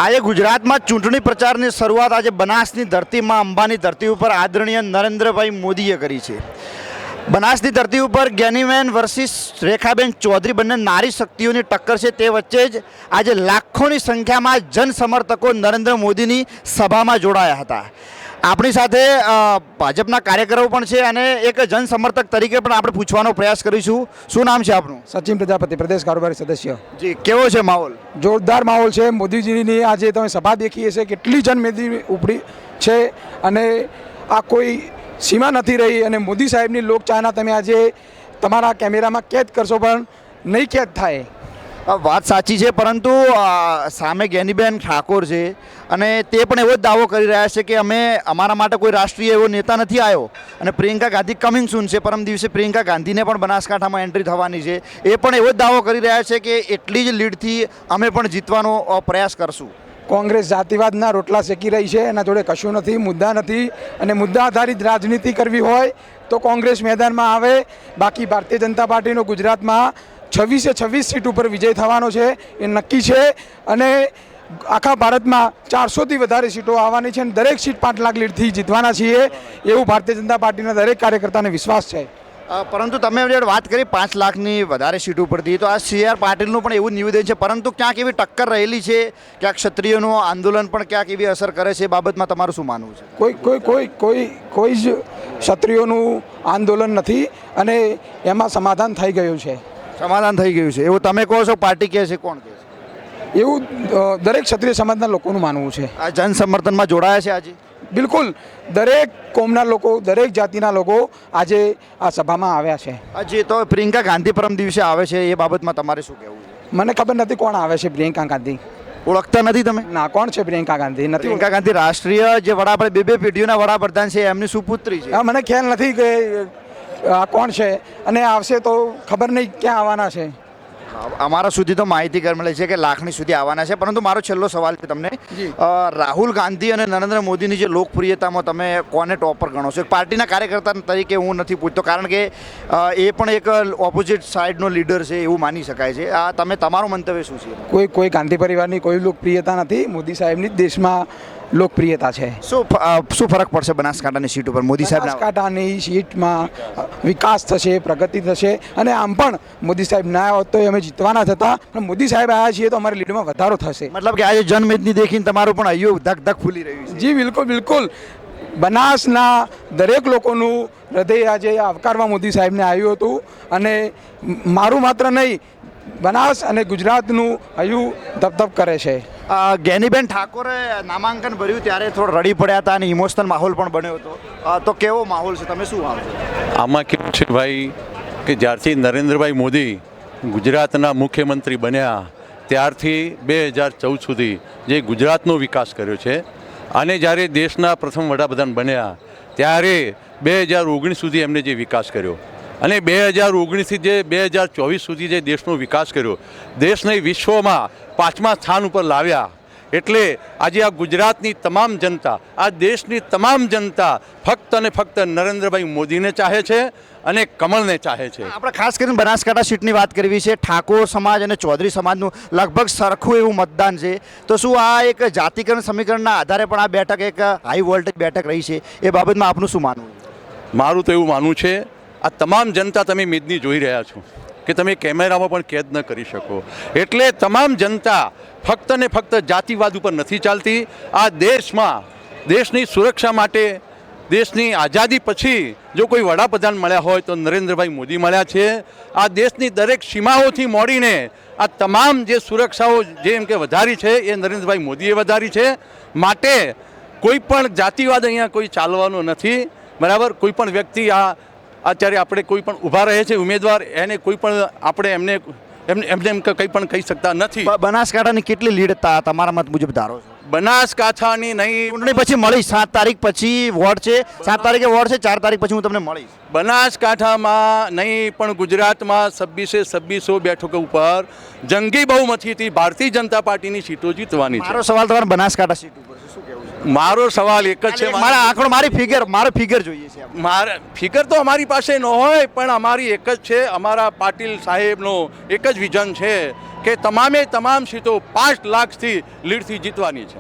આજે ગુજરાતમાં ચૂંટણી પ્રચારની શરૂઆત આજે બનાસની ધરતીમાં અંબાની ધરતી ઉપર આદરણીય નરેન્દ્રભાઈ મોદીએ કરી છે. બનાસની ધરતી ઉપર જ્ઞાનીબેન વર્સિસ રેખાબેન ચૌધરી બંને નારી શક્તિઓની ટક્કર છે. તે વચ્ચે જ આજે લાખોની સંખ્યામાં જનસમર્થકો નરેન્દ્ર મોદીની સભામાં જોડાયા હતા. આપણી સાથે ભાજપના કાર્યકરો પણ છે અને એક જનસમર્થક તરીકે પણ આપણે પૂછવાનો પ્રયાસ કરીશું. શું નામ છે આપનું? સચિન પ્રજાપતિ, પ્રદેશ કારોબારી સદસ્ય. જી, કેવો છે માહોલ? જોરદાર માહોલ છે. મોદીજીની આજે તમે સભા દેખી હશે, કેટલી જનમેદી ઉપડી છે અને આ કોઈ સીમા નથી રહી. અને મોદી સાહેબની લોકચાહના તમે આજે તમારા કેમેરામાં કેદ કરશો પણ નહીં કેદ થાય. વાત સાચી છે, પરંતુ સામે જ્ઞાનીબેન ઠાકોર છે અને તે પણ એવો જ દાવો કરી રહ્યા છે કે અમારા માટે કોઈ રાષ્ટ્રીય એવો નેતા નથી આવ્યો અને પ્રિયંકા ગાંધી કમિંગ સૂન છે. પરમ દિવસે પ્રિયંકા ગાંધીને પણ બનાસકાંઠામાં એન્ટ્રી થવાની છે. એ પણ એવો જ દાવો કરી રહ્યા છે કે એટલી જ લીડથી અમે પણ જીતવાનો પ્રયાસ કરશું. કોંગ્રેસ જાતિવાદના રોટલા શેકી રહી છે, એના જોડે કશું નથી, મુદ્દા નથી. અને મુદ્દા આધારિત રાજનીતિ કરવી હોય તો કોંગ્રેસ મેદાનમાં આવે. બાકી ભારતીય જનતા પાર્ટીનો ગુજરાતમાં 26 સીટ ઉપર વિજય થવાનો છે એ નક્કી છે. અને આખા ભારતમાં 400થી વધારે સીટો આવવાની છે અને દરેક સીટ 5 લાખ લીડથી જીતવાના છીએ એવું ભારતીય જનતા પાર્ટીના દરેક કાર્યકર્તાને વિશ્વાસ છે. પરંતુ તમે જે વાત કરી 5 લાખની વધારે સીટો પરથી, તો આ CR પાટીલનું પણ એવું નિવેદન છે, પરંતુ ક્યાંક એવી ટક્કર રહેલી છે, ક્યાંક ક્ષત્રિયોનું આંદોલન પણ ક્યાંક એવી અસર કરે છે. એ બાબતમાં તમારું શું માનવું છે? કોઈ જ ક્ષત્રિયોનું આંદોલન નથી અને એમાં સમાધાન થઈ ગયું છે. સમાધાન થઈ ગયું છે એવું તમે કહો છો? પાર્ટી કહે છે? કોણ કહે છે? એવું દરેક ક્ષત્રિય સમાજના લોકોનું માનવું છે. આ જનસમર્થનમાં જોડાયા છે આજે? બિલકુલ, દરેક કોમના લોકો, દરેક જાતિના લોકો આજે આ સભામાં આવ્યા છે. હજી તો પ્રિયંકા ગાંધી પરમ દિવસે આવે છે, એ બાબતમાં તમારે શું કહેવું છે? મને ખબર નથી કોણ આવે છે. પ્રિયંકા ગાંધી ઓળખતા નથી તમે? ના, કોણ છે પ્રિયંકા ગાંધી? નથી. પ્રિયંકા ગાંધી રાષ્ટ્રીય જે વડાપ્રધાન, બે પેઢીઓના વડાપ્રધાન છે, એમની સુપુત્રી છે. મને ખ્યાલ નથી કે આ કોણ છે અને આવશે તો ખબર નહીં ક્યાં આવવાના છે. અમારા સુધી તો માહિતી મળે છે કે લાખની સુધી આવવાના છે. પરંતુ મારો છેલ્લો સવાલ છે તમને, રાહુલ ગાંધી અને નરેન્દ્ર મોદીની જે લોકપ્રિયતામાં તમે કોને ટોપ પર ગણો છો? પાર્ટીના કાર્યકર્તા તરીકે હું નથી પૂછતો, કારણ કે એ પણ એક ઓપોઝિટ સાઈડનો લીડર છે એવું માની શકાય છે. આ તમારું મંતવ્ય શું છે? કોઈ ગાંધી પરિવારની કોઈ લોકપ્રિયતા નથી. મોદી સાહેબની જ દેશમાં લોકપ્રિયતા છે. શું ફરક પડશે બનાસકાંઠાની સીટ ઉપર મોદી સાહેબ? બનાસકાંઠાની સીટમાં વિકાસ થશે, પ્રગતિ થશે. અને આમ પણ મોદી સાહેબ ના હોત તો અમે જીતવાના જ હતા, પણ મોદી સાહેબ આવ્યા છીએ તો અમારી લીડમાં વધારો થશે. મતલબ કે આજે જનમેદની દેખીને તમારું પણ હૈયું ધક ધક ફૂલી રહ્યું છે? જી બિલકુલ બિલકુલ. બનાસના દરેક લોકોનું હૃદય આજે આવકારવા મોદી સાહેબને આવ્યું હતું. અને મારું માત્ર નહીં, બનાસ અને ગુજરાતનું હૈયું ધપધપ કરે છે. જ્ઞાનીબેન ઠાકોરે નામાંકન ભર્યું ત્યારે થોડો રડી પડ્યા હતા અને ઇમોશનલ માહોલ પણ બન્યો હતો. તો કેવો માહોલ છે? તમે શું માનો છો? આમાં કેવું છે ભાઈ કે જ્યારથી નરેન્દ્રભાઈ મોદી ગુજરાતના મુખ્યમંત્રી બન્યા ત્યારથી 2014 સુધી જે ગુજરાતનો વિકાસ કર્યો છે, અને જ્યારે દેશના પ્રથમ વડાપ્રધાન બન્યા ત્યારે 2019 સુધી એમને જે વિકાસ કર્યો અને 2019થી જે 2024 સુધી જે દેશનો વિકાસ કર્યો, દેશને વિશ્વમાં 5મા સ્થાન ઉપર લાવ્યા. એટલે આજે આ ગુજરાતની તમામ જનતા, આ દેશની તમામ જનતા ફક્ત અને ફક્ત નરેન્દ્રભાઈ મોદીને ચાહે છે અને કમળને ચાહે છે. આપણે ખાસ કરીને બનાસકાંઠા સીટની વાત કરવી છે. ઠાકોર સમાજ અને ચૌધરી સમાજનું લગભગ સરખું એવું મતદાન છે. તો શું આ એક જાતિકરણ સમીકરણના આધારે પણ આ બેઠક એક હાઈ વોલ્ટેજ બેઠક રહી છે? એ બાબતમાં આપનું શું માનવું? મારું તો એવું માનવું છે, આ તમામ જનતા તમે મેદની જોઈ રહ્યા છો કે તમે કેમેરામાં પણ કેદ ન કરી શકો. એટલે તમામ જનતા ફક્ત ને ફક્ત જાતિવાદ ઉપર નથી ચાલતી. આ દેશમાં દેશની સુરક્ષા માટે, દેશની આઝાદી પછી જો કોઈ વડાપ્રધાન મળ્યા હોય તો નરેન્દ્રભાઈ મોદી મળ્યા છે. આ દેશની દરેક સીમાઓથી મોડીને આ તમામ જે સુરક્ષાઓ જેમ કે વધારી છે એ નરેન્દ્રભાઈ મોદીએ વધારી છે. માટે કોઈ પણ જાતિવાદ અહીંયા કોઈ ચાલવાનો નથી. બરાબર? કોઈ પણ વ્યક્તિ અત્યારે આપણે કોઈ પણ ઊભા રહે છે ઉમેદવાર, એને કોઈ પણ આપણે એમને કંઈ પણ કહી શકતા નથી. બનાસકાંઠાની કેટલી લીડ તમારા મત મુજબ ધારો છો? બનાસકાંઠાની નહીં, ચૂંટણી પછી મળીશ. 7 તારીખ પછી વોર્ડ છે, 7 તારીખે વોર્ડ છે, 4 તારીખ પછી હું તમને મળીશ. બનાસકાંઠામાં નહીં પણ ગુજરાતમાં 26 બેઠકો ઉપર જંગી બહુમતીથી ભારતીય જનતા પાર્ટીની સીટો જીતવાની છે. મારો સવાલ તમારે બનાસકાંઠા સીટ ઉપર છે, શું કહેવું છે? મારો સવાલ એક જ છે, મારા આંકડો, મારો ફિગર જોઈએ છે. મારે ફિગર તો અમારી પાસે ન હોય, પણ અમારી એક જ છે, અમારા પાટીલ સાહેબનો એક જ વિઝન છે કે તમામે તમામ સીટો 5 લાખથી લીડથી જીતવાની છે.